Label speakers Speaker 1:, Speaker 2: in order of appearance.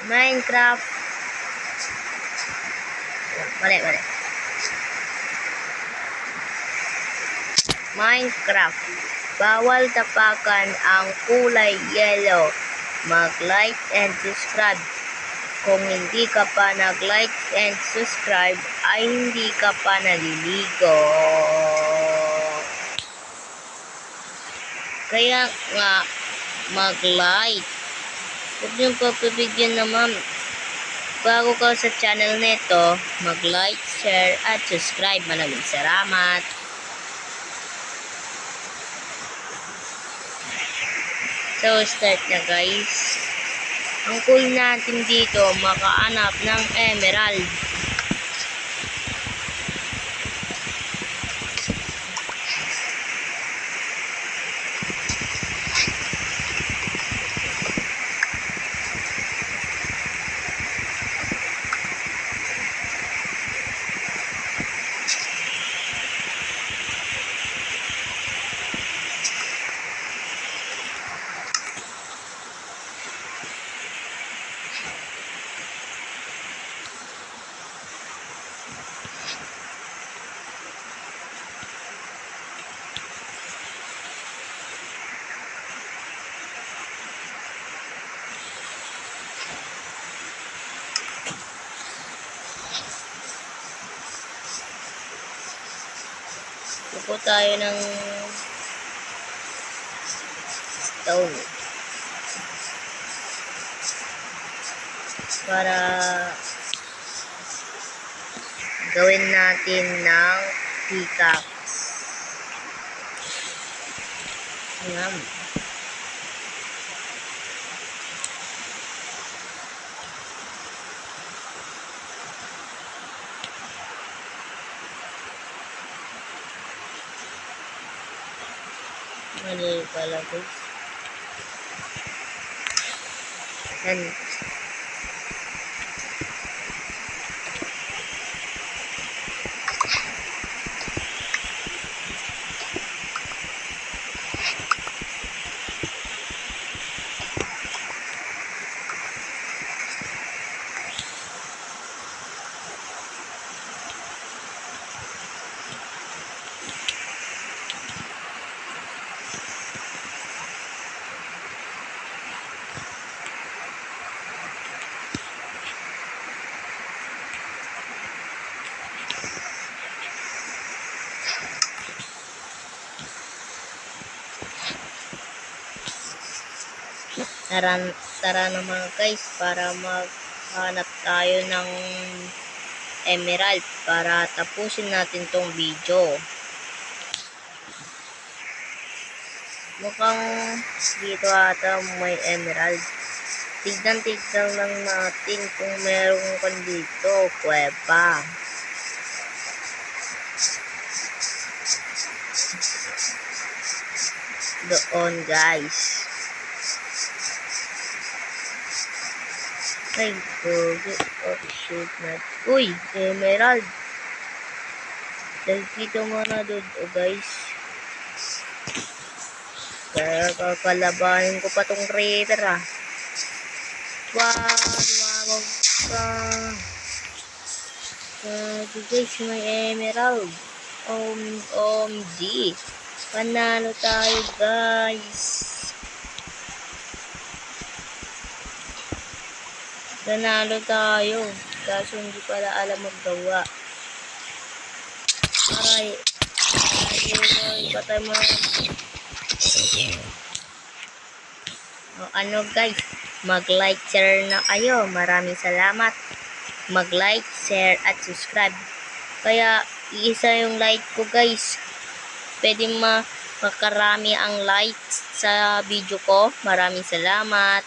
Speaker 1: Minecraft. Mali. Minecraft. Bawal tapakan ang kulay yellow. Mag-like and subscribe. Kung hindi ka pa nag-like and subscribe, ay hindi ka pa naliligo. Kaya nga, mag-like. Huwag niyong papabigyan naman. Bago ka sa channel nito, mag-like, share, at subscribe. Maraming salamat. So, start na guys. Ang cool natin dito, makahanap ng emerald. Pupo tayo ng stone para gawin natin ng pickaxe. Ngam. Mali pala guys. Yan. Tara naman guys, para maghanap tayo ng emerald para tapusin natin tong video. Mukhang dito ata may emerald. Tignan lang natin kung merong kan dito, kuweba. Doon guys. Ay, gogo. Oh, shoot na. Uy, emerald. Dito muna doon, guys. Kaya kakalabahin ko pa tong creeper, Wow, guys, may emerald. OMG. Panalo tayo, guys. Nanalo tayo. Kaso hindi pala alam maggawa. Aray. Patay mo. Ano guys, mag-like, share na kayo. Maraming salamat. Mag-like, share, at subscribe. Kaya, iisa yung like ko guys. Pwede makarami ang likes sa video ko. Maraming salamat.